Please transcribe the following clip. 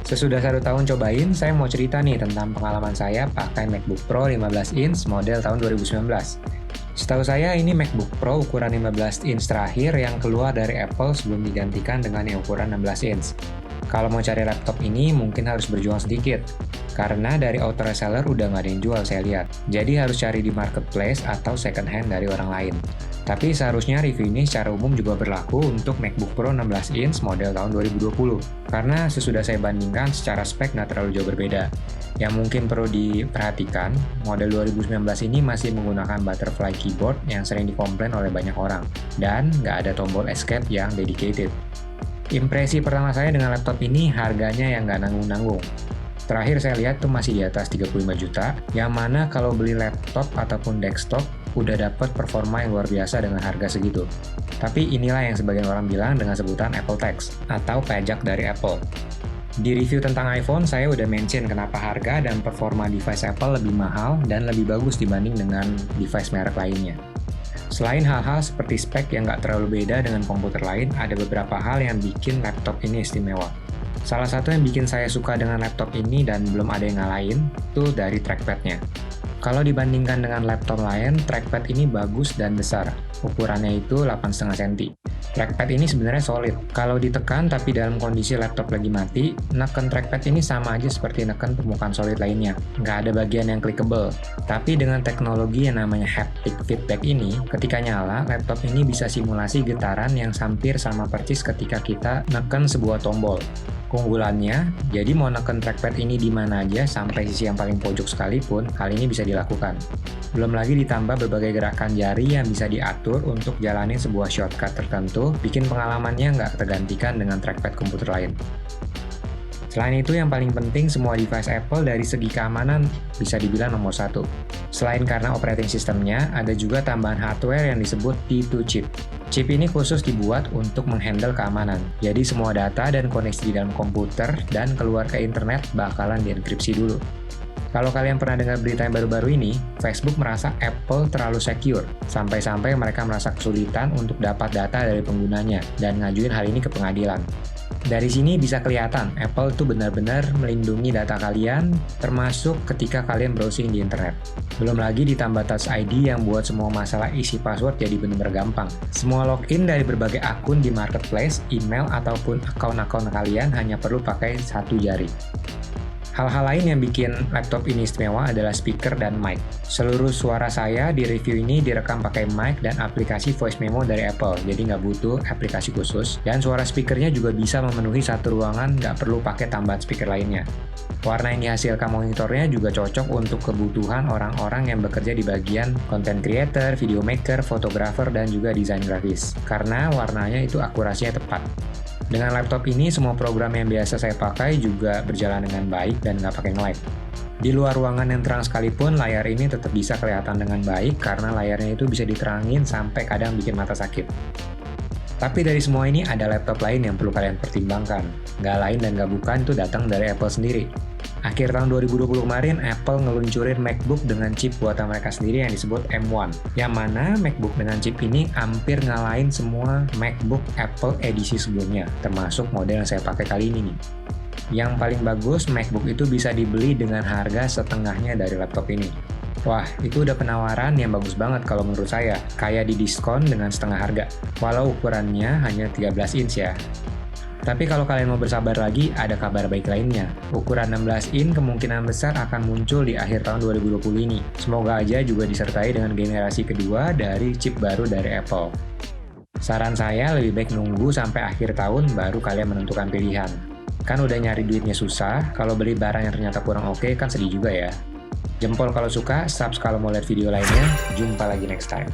Sesudah 1 tahun cobain, saya mau cerita nih tentang pengalaman saya pakai MacBook Pro 15 inch model tahun 2019. Setahu saya ini MacBook Pro ukuran 15 inch terakhir yang keluar dari Apple sebelum digantikan dengan yang ukuran 16 inch. Kalau mau cari laptop ini mungkin harus berjuang sedikit, karena dari auto reseller udah nggak ada yang jual saya lihat. Jadi harus cari di marketplace atau second hand dari orang lain. Tapi seharusnya review ini secara umum juga berlaku untuk MacBook Pro 16 inch model tahun 2020. Karena sesudah saya bandingkan secara spek nggak terlalu jauh berbeda. Yang mungkin perlu diperhatikan, model 2019 ini masih menggunakan butterfly keyboard yang sering dikomplain oleh banyak orang. Dan nggak ada tombol escape yang dedicated. Impresi pertama saya dengan laptop ini harganya yang nggak nanggung-nanggung. Terakhir saya lihat tuh masih di atas 35 juta, yang mana kalau beli laptop ataupun desktop udah dapat performa yang luar biasa dengan harga segitu. Tapi inilah yang sebagian orang bilang dengan sebutan Apple Tax, atau pajak dari Apple. Di review tentang iPhone, saya udah mention kenapa harga dan performa device Apple lebih mahal dan lebih bagus dibanding dengan device merek lainnya. Selain hal-hal seperti spek yang nggak terlalu beda dengan komputer lain, ada beberapa hal yang bikin laptop ini istimewa. Salah satu yang bikin saya suka dengan laptop ini dan belum ada yang ngalahin, itu dari trackpad-nya. Kalau dibandingkan dengan laptop lain, trackpad ini bagus dan besar. Ukurannya itu 8,5 cm. Trackpad ini sebenarnya solid. Kalau ditekan tapi dalam kondisi laptop lagi mati, neken trackpad ini sama aja seperti neken permukaan solid lainnya. Nggak ada bagian yang clickable. Tapi dengan teknologi yang namanya haptic feedback ini, ketika nyala, laptop ini bisa simulasi getaran yang hampir sama persis ketika kita neken sebuah tombol. Keunggulannya, jadi mau neken trackpad ini di mana aja sampai sisi yang paling pojok sekalipun, hal ini bisa dilakukan. Belum lagi ditambah berbagai gerakan jari yang bisa diatur untuk jalanin sebuah shortcut tertentu, bikin pengalamannya nggak tergantikan dengan trackpad komputer lain. Selain itu, yang paling penting, semua device Apple dari segi keamanan bisa dibilang nomor satu. Selain karena operating systemnya, ada juga tambahan hardware yang disebut T2 chip. Chip ini khusus dibuat untuk menghandle keamanan. Jadi semua data dan koneksi di dalam komputer dan keluar ke internet bakalan dienkripsi dulu. Kalau kalian pernah dengar berita yang baru-baru ini, Facebook merasa Apple terlalu secure, sampai-sampai mereka merasa kesulitan untuk dapat data dari penggunanya dan ngajuin hal ini ke pengadilan. Dari sini bisa kelihatan, Apple tuh benar-benar melindungi data kalian, termasuk ketika kalian browsing di internet. Belum lagi ditambah Touch ID yang buat semua masalah isi password jadi benar-benar gampang. Semua login dari berbagai akun di marketplace, email, ataupun akun-akun kalian hanya perlu pakai satu jari. Hal-hal lain yang bikin laptop ini istimewa adalah speaker dan mic. Seluruh suara saya di review ini direkam pakai mic dan aplikasi voice memo dari Apple, jadi nggak butuh aplikasi khusus. Dan suara speakernya juga bisa memenuhi satu ruangan, nggak perlu pakai tambahan speaker lainnya. Warna yang dihasilkan monitornya juga cocok untuk kebutuhan orang-orang yang bekerja di bagian content creator, video maker, fotografer, dan juga desain grafis. Karena warnanya itu akurasinya tepat. Dengan laptop ini, semua program yang biasa saya pakai juga berjalan dengan baik dan nggak pakai nge-lag. Di luar ruangan yang terang sekalipun, layar ini tetap bisa kelihatan dengan baik karena layarnya itu bisa diterangin sampai kadang bikin mata sakit. Tapi dari semua ini ada laptop lain yang perlu kalian pertimbangkan. Nggak lain dan nggak bukan itu datang dari Apple sendiri. Akhir tahun 2020 kemarin, Apple ngeluncurin MacBook dengan chip buatan mereka sendiri yang disebut M1. Yang mana MacBook dengan chip ini hampir ngalahin semua MacBook Apple edisi sebelumnya, termasuk model yang saya pakai kali ini nih. Yang paling bagus, MacBook itu bisa dibeli dengan harga setengahnya dari laptop ini. Wah, itu udah penawaran yang bagus banget kalau menurut saya, kayak di diskon dengan setengah harga. Walau ukurannya hanya 13 inch ya. Tapi kalau kalian mau bersabar lagi, ada kabar baik lainnya. Ukuran 16 inch kemungkinan besar akan muncul di akhir tahun 2020 ini. Semoga aja juga disertai dengan generasi kedua dari chip baru dari Apple. Saran saya lebih baik nunggu sampai akhir tahun baru kalian menentukan pilihan. Kan udah nyari duitnya susah, kalau beli barang yang ternyata kurang oke kan sedih juga ya. Jempol kalau suka, subs kalau mau lihat video lainnya. Jumpa lagi next time.